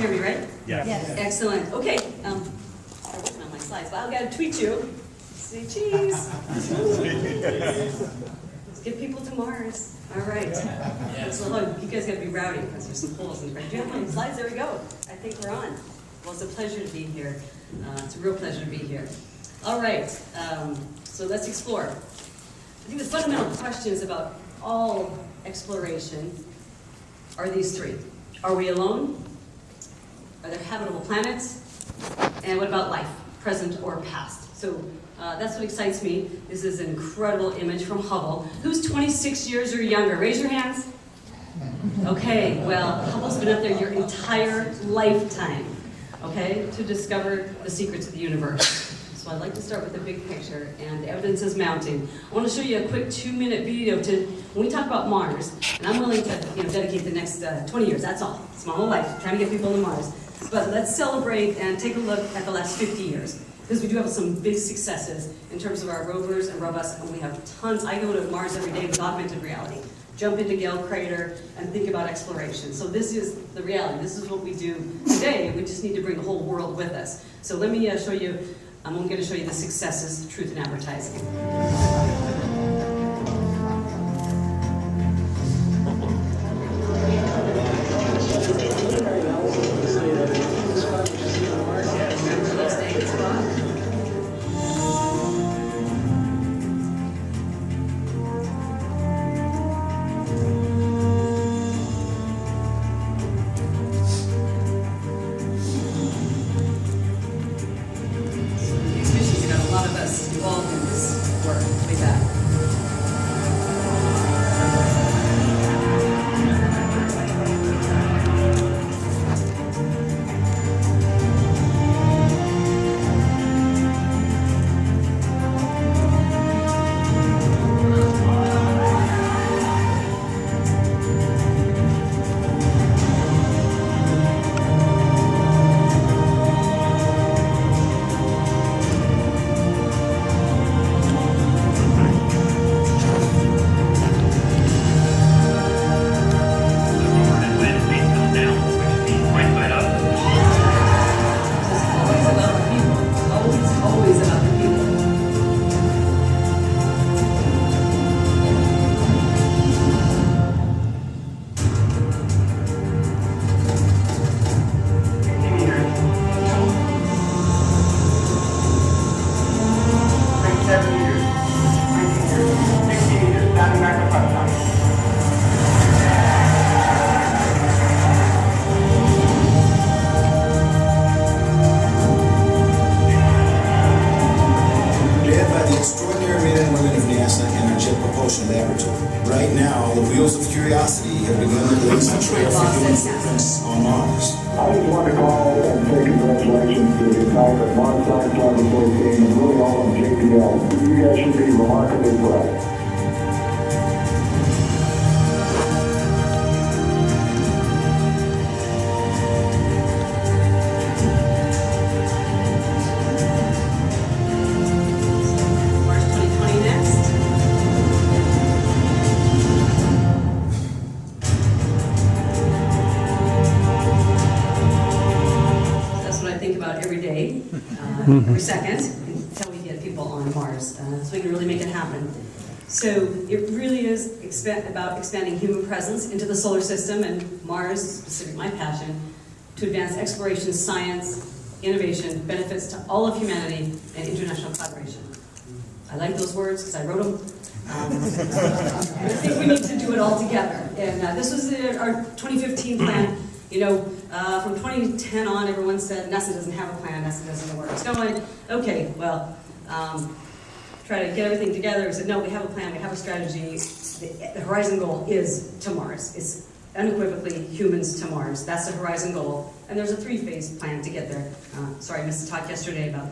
hear me, right? Yes. Excellent. Okay. I'm working on my slides, but I've got to tweet you. Say cheese. Let's get people to Mars. All right. So look, you guys got to be rowdy because there's some holes in the ground. Do you have my slides? There we go. I think we're on. Well, it's a pleasure to be here. It's a real pleasure to be here. All right. So let's explore. I think the fundamental questions about all exploration are these three. Are we alone? Are there habitable planets? And what about life, present or past? So that's what excites me. This is an incredible image from Hubble. Who's 26 years or younger? Raise your hands. Okay, well, Hubble's been up there your entire lifetime, okay, to discover the secrets of the universe. So I'd like to start with the big picture, and the evidence is mounting. I want to show you a quick 2-minute video to, when we talk about Mars, and I'm willing to dedicate the next 20 years, that's all. It's my whole life, trying to get people to Mars. But let's celebrate and take a look at the last 50 years, because we do have some big successes in terms of our rovers and robots, and we have tons. I go to Mars every day with augmented reality. Jump into Gale Crater and think about exploration. So this is the reality. This is what we do today. We just need to bring the whole world with us. So let me show you. I'm going to show you the successes, truth in advertising. Right now, the wheels of curiosity have begun to blaze the trail for human footprints on Mars. I just want to call and say congratulations to the entire Mars Science Laboratory team and really all of JPL. You guys should be remarkably proud. Every second until we get people on Mars, so we can really make it happen. So it really is about expanding human presence into the solar system, and Mars, specifically my passion, to advance exploration, science, innovation, benefits to all of humanity, and international collaboration. I like those words because I wrote them. I think we need to do it all together. And this was our 2015 plan. You know, from 2010 on, everyone said NASA doesn't have a plan, NASA doesn't know where it's going. Okay, well, try to get everything together. We said, no, we have a plan, we have a strategy. The horizon goal is to Mars. It's unequivocally humans to Mars. That's the horizon goal. And there's a 3-phase plan to get there. Sorry, I missed a talk yesterday about,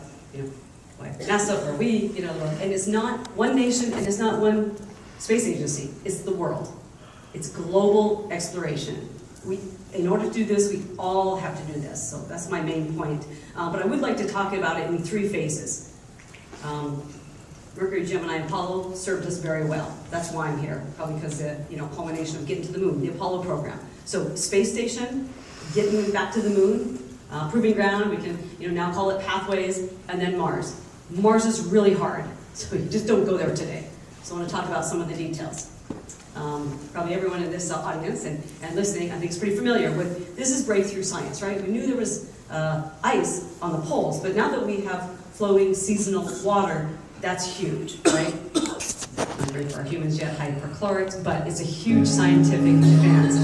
why NASA or we, and it's not one nation and it's not one space agency. It's the world. It's global exploration. In order to do this, we all have to do this. So that's my main point. But I would like to talk about it in 3 phases. Mercury, Gemini, and Apollo served us very well. That's why I'm here, probably because the culmination of getting to the moon, the Apollo program. So space station, getting back to the moon, proving ground, we can now call it pathways, and then Mars. Mars is really hard, so you just don't go there today. So I want to talk about some of the details. Probably everyone in this audience and listening, I think, is pretty familiar with this is breakthrough science, right? We knew there was ice on the poles, but now that we have flowing seasonal water, that's huge, right? Not great for our humans yet, hyperchlorics, but it's a huge scientific advance.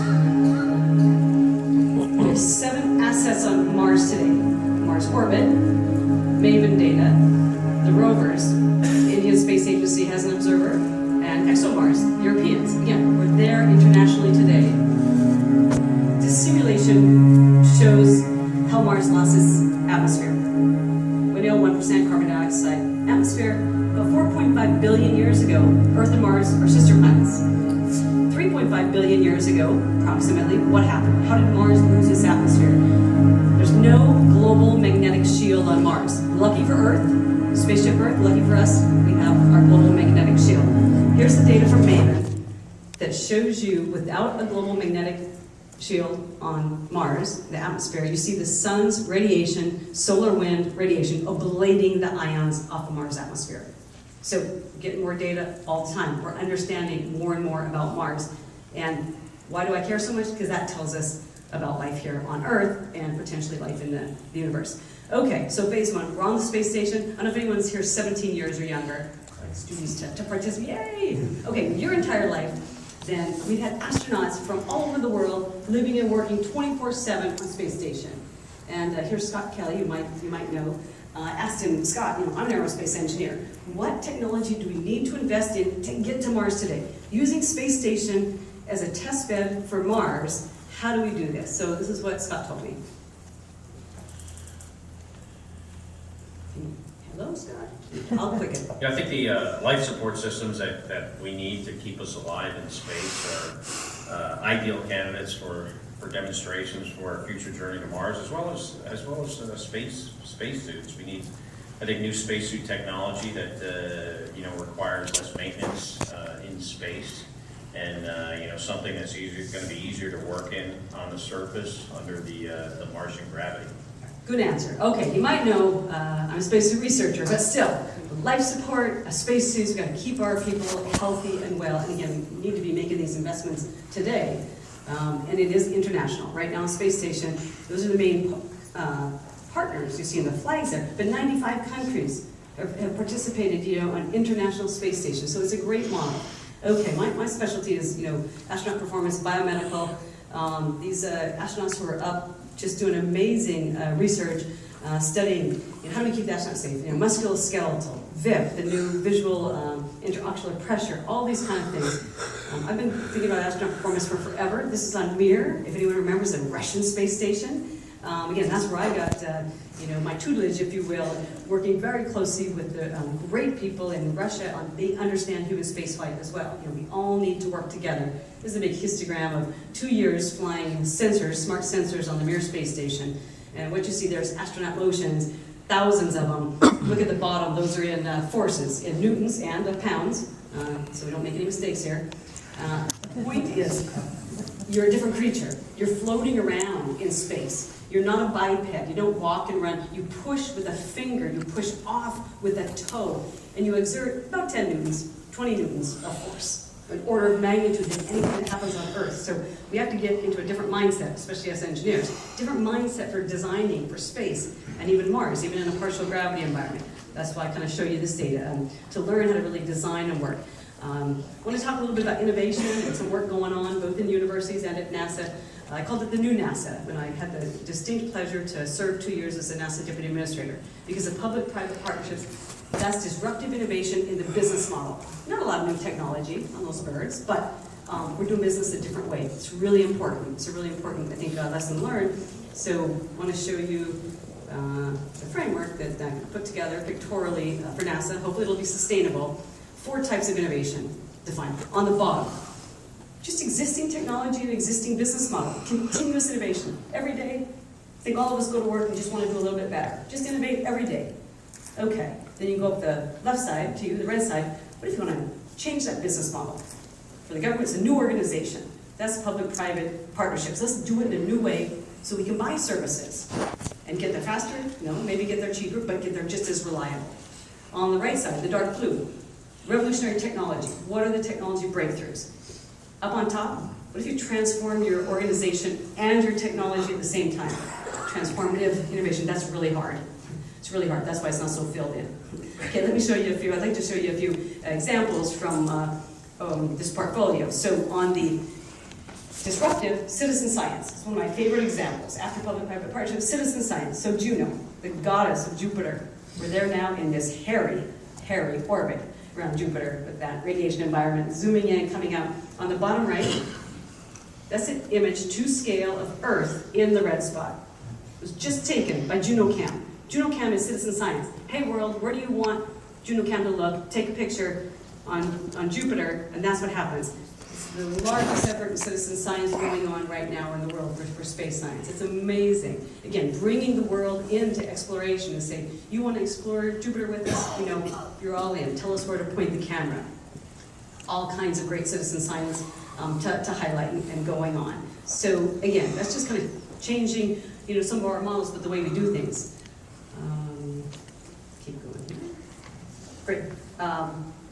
There's 7 assets on Mars today. Mars orbit, Maven data, the rovers, Indian Space Agency has an observer, and ExoMars, Europeans. Again, we're there internationally today. This simulation shows how Mars lost its atmosphere. We know 1% carbon dioxide atmosphere, but 4.5 billion years ago, Earth and Mars are sister planets. 3.5 billion years ago, approximately, what happened? How did Mars lose its atmosphere? There's no global magnetic shield on Mars. Lucky for Earth, spaceship Earth, lucky for us, we have our global magnetic shield. Here's the data from Maven that shows you without a global magnetic shield on Mars, the atmosphere, you see the sun's radiation, solar wind radiation, ablating the ions off the Mars atmosphere. So getting more data all the time. We're understanding more and more about Mars. And why do I care so much? Because that tells us about life here on Earth and potentially life in the universe. Okay, so phase 1, we're on the space station. I don't know if anyone's here 17 years or younger. Like students to participate, yay! Okay, your entire life, then we've had astronauts from all over the world living and working 24/7 on space station. And here's Scott Kelly, you might know. Asked him, Scott, I'm an aerospace engineer. What technology do we need to invest in to get to Mars today? Using space station as a test bed for Mars, how do we do this? So this is what Scott told me. Hello, Scott. I'll click it. Yeah, I think the life support systems that we need to keep us alive in space are ideal candidates for demonstrations for our future journey to Mars, as well as spacesuits. We need, I think, new spacesuit technology that requires less maintenance in space, and something that's going to be easier to work in on the surface under the Martian gravity. Good answer. Okay, you might know I'm a spacesuit researcher, but still, life support, spacesuits, we've got to keep our people healthy and well. And again, we need to be making these investments today. And it is international. Right now on Space Station, those are the main partners you see in the flags there. But 95 countries have participated, on international space stations. So it's a great model. Okay, my specialty is, astronaut performance, biomedical. These astronauts who are up just doing amazing research, studying how do we keep the astronauts safe? Musculoskeletal, VIP, the new visual interocular pressure, all these kind of things. I've been thinking about astronaut performance for forever. This is on Mir, if anyone remembers, the Russian space station. Again, that's where I got my tutelage, if you will, working very closely with the great people in Russia. They understand human spaceflight as well. We all need to work together. This is a big histogram of 2 years flying sensors, smart sensors on the Mir space station. And what you see there is astronaut motions, thousands of them. Look at the bottom, those are in forces, in newtons and pounds, so we don't make any mistakes here. The point is, you're a different creature. You're floating around in space. You're not a biped. You don't walk and run. You push with a finger. You push off with a toe. And you exert about 10 newtons, 20 newtons of force. An order of magnitude than anything that happens on Earth. So we have to get into a different mindset, especially as engineers. Different mindset for designing for space and even Mars, even in a partial gravity environment. That's why I kind of show you this data, to learn how to really design and work. I want to talk a little bit about innovation and some work going on both in universities and at NASA. I called it the new NASA when I had the distinct pleasure to serve 2 years as a NASA Deputy Administrator, because of public-private partnerships, that's disruptive innovation in the business model. Not a lot of new technology on those birds, but we're doing business a different way. It's really important. It's a really important, I think, lesson learned. So I want to show you the framework that I put together pictorially for NASA. Hopefully it'll be sustainable. 4 types of innovation defined. On the bottom, just existing technology and existing business model. Continuous innovation. Every day, I think all of us go to work and just want to do a little bit better. Just innovate every day. Okay, then you go up the left side to you, the red side. What if you want to change that business model? For the government, it's a new organization. That's public-private partnerships. Let's do it in a new way So we can buy services and get there faster, no, maybe get there cheaper, but get there just as reliable. On the right side, the dark blue, revolutionary technology. What are the technology breakthroughs? Up on top, what if you transform your organization and your technology at the same time? Transformative innovation, that's really hard. It's really hard, that's why it's not so filled in. Okay, let me show you a few, I'd like to show you a few examples from this portfolio. So on the disruptive citizen science, it's one of my favorite examples. After public-private partnership, citizen science. So Juno, the goddess of Jupiter, we're there now in this hairy orbit around Jupiter with that radiation environment, zooming in, coming out. On the bottom right, that's an image to scale of Earth in the red spot. It was just taken by JunoCam. JunoCam is citizen science. Hey world, where do you want JunoCam to look? Take a picture on Jupiter, and that's what happens. It's the largest effort in citizen science going on right now in the world for space science. It's amazing. Again, bringing the world into exploration and say, you want to explore Jupiter with us? You know, you're all in. Tell us where to point the camera. All kinds of great citizen science to highlight and going on. So again, that's just kind of changing, you know, some of our models, but the way we do things. Keep going here. Great.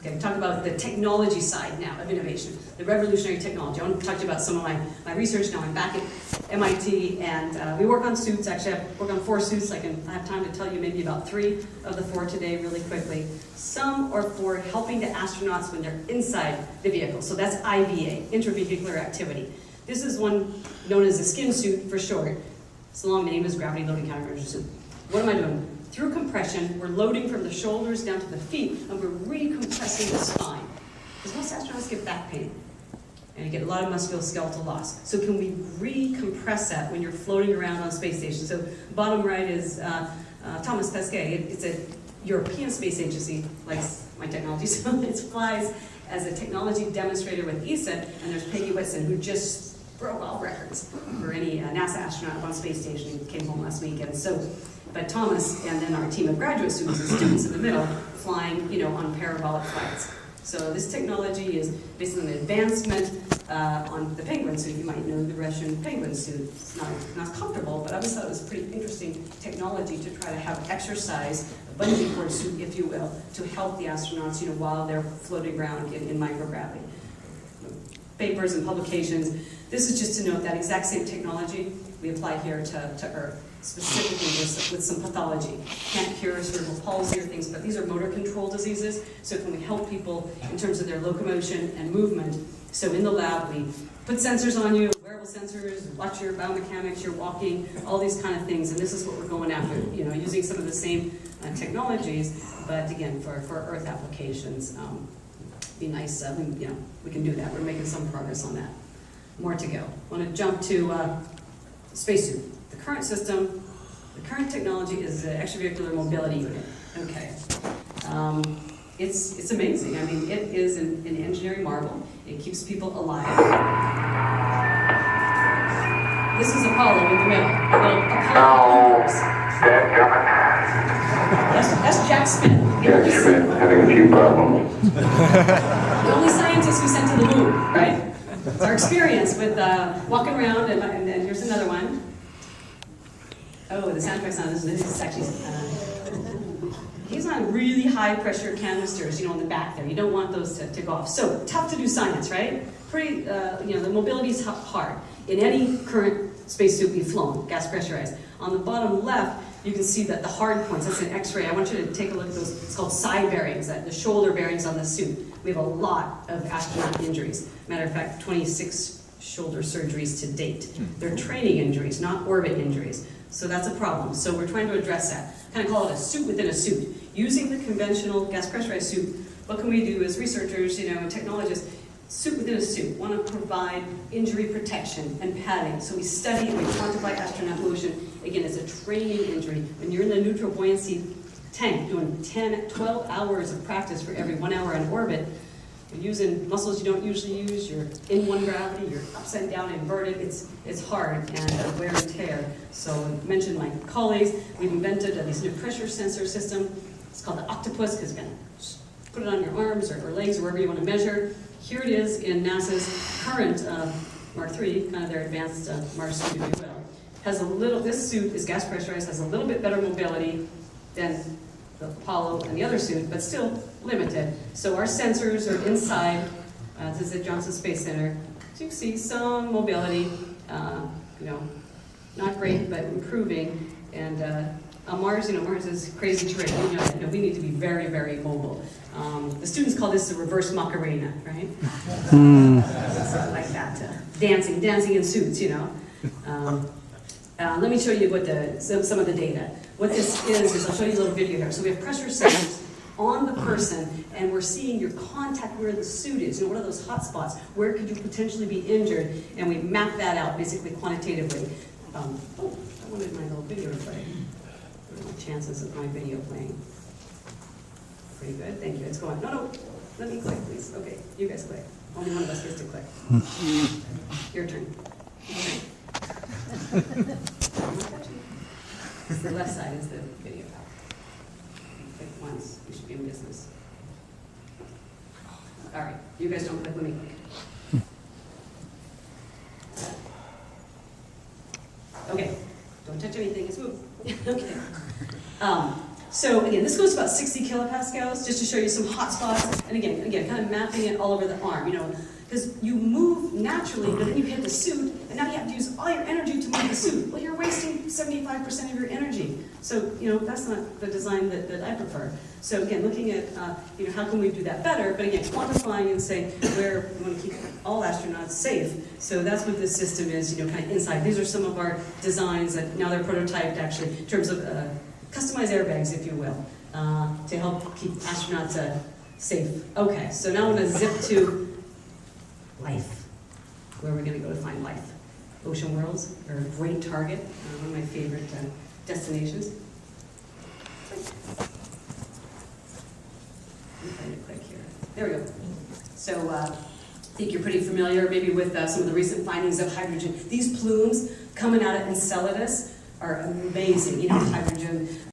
Okay, talk about the technology side now of innovation, the revolutionary technology. I want to talk to you about some of my research now. I'm back at MIT, and we work on suits. Actually, I work on 4 suits. I have time to tell you maybe about 3 of the 4 today really quickly. Some are for helping the astronauts when they're inside the vehicle. So that's IVA, intravehicular activity. This is one known as a skin suit for short. It's long name is gravity loading countermeasure suit. What am I doing? Through compression, we're loading from the shoulders down to the feet, and we're recompressing the spine. Because most astronauts get back pain, and you get a lot of musculoskeletal loss. So can we recompress that when you're floating around on space station? So bottom right is Thomas Pesquet. It's a European Space Agency, likes my technology, so it flies as a technology demonstrator with ESA, and there's Peggy Whitson, who just broke all records for any NASA astronaut on space station who came home last weekend. So, but Thomas and then our team of graduate students and students in the middle flying, you know, on parabolic flights. So this technology is basically an advancement on the penguin suit. You might know the Russian penguin suit. It's not comfortable, but I always thought it was pretty interesting technology to try to have exercise, a bungee cord suit, if you will, to help the astronauts, you know, while they're floating around in microgravity. Papers and publications. This is just to note that exact same technology we apply here to Earth, specifically with some pathology. Can't cure cerebral palsy or things, but these are motor control diseases. So can we help people in terms of their locomotion and movement? So in the lab, we put sensors on you, wearable sensors, watch your biomechanics, your walking, all these kind of things. And this is what we're going after, you know, using some of the same technologies, but again, for Earth applications. Be nice, you know, we can do that. We're making some progress on that. More to go. I want to jump to spacesuit. The current system, the current technology is an extravehicular mobility unit. Okay. It's amazing. I mean, it is an engineering marvel. It keeps people alive. This is Apollo in the middle. Apollo Loopers. That's Jack Smith. Jack Smith having a few problems. The only scientist who sent to the moon, right? It's our experience with walking around, and here's another one. Oh, the soundtrack's on this is actually, he's on really high pressure canisters, you know, on the back there. You don't want those to go off. So, tough to do science, right? Pretty, you know, the mobility's hard. In any current spacesuit we've flown, gas pressurized. On the bottom left, you can see that the hard points, that's an X-ray. I want you to take a look at those, it's called side bearings, the shoulder bearings on the suit. We have a lot of astronaut injuries. Matter of fact, 26 shoulder surgeries to date. They're training injuries, not orbit injuries. So that's a problem. So we're trying to address that. Kind of call it a suit within a suit. Using the conventional gas pressurized suit, what can we do as researchers, you know, and technologists? Suit within a suit, want to provide injury protection and padding. So we study and we quantify astronaut motion. Again, it's a training injury. When you're in the neutral buoyancy tank doing 10, 12 hours of practice for every 1 hour on orbit, you're using muscles you don't usually use, you're in one gravity, you're upside down, inverted, it's hard and wear and tear. So I mentioned my colleagues, we've invented this new pressure sensor system. It's called the Octopus, because you're going to put it on your arms or legs or wherever you want to measure. Here it is in NASA's current Mark III, kind of their advanced Mars suit, if you will. has a little, this suit is gas pressurized, has a little bit better mobility than the Apollo and the other suit, but still limited. So our sensors are inside, this is at Johnson Space Center. So you can see some mobility, you know, not great, but improving. And on Mars, you know, Mars is crazy terrain. You know, we need to be very, very mobile. The students call this the reverse Macarena, right? Something like that, dancing in suits, you know. Let me show you what some of the data. What this is I'll show you a little video here. So we have pressure sensors on the person, and we're seeing your contact where the suit is. You know, what are those hot spots? Where could you potentially be injured? And we map that out basically quantitatively. Oh, I wanted my little video to play. What are my chances of my video playing? Pretty good, thank you. It's going. No, let me click, please. Okay, you guys click. Only one of us gets to click. Your turn. The left side is the video. Click once, we should be in business. All right, you guys don't click, let me click. Okay, don't touch anything, it's move. Okay. So again, this goes to about 60 kilopascals, just to show you some hot spots. And again, kind of mapping it all over the arm, you know, because you move naturally, but then you hit the suit, and now you have to use all your energy to move the suit. Well, you're wasting 75% of your energy. So, you know, that's not the design that I prefer. So again, looking at, you know, how can we do that better? But again, quantifying and saying where we want to keep all astronauts safe. So that's what this system is, you know, kind of inside. These are some of our designs that now they're prototyped actually in terms of customized airbags, if you will, to help keep astronauts safe. Okay, so now I'm going to zip to life. Where are we going to go to find life? Ocean worlds are a great target, one of my favorite destinations. Let me find it quick here. There we go. So I think you're pretty familiar maybe with some of the recent findings of hydrogen. These plumes coming out of Enceladus are amazing. You know, hydrogen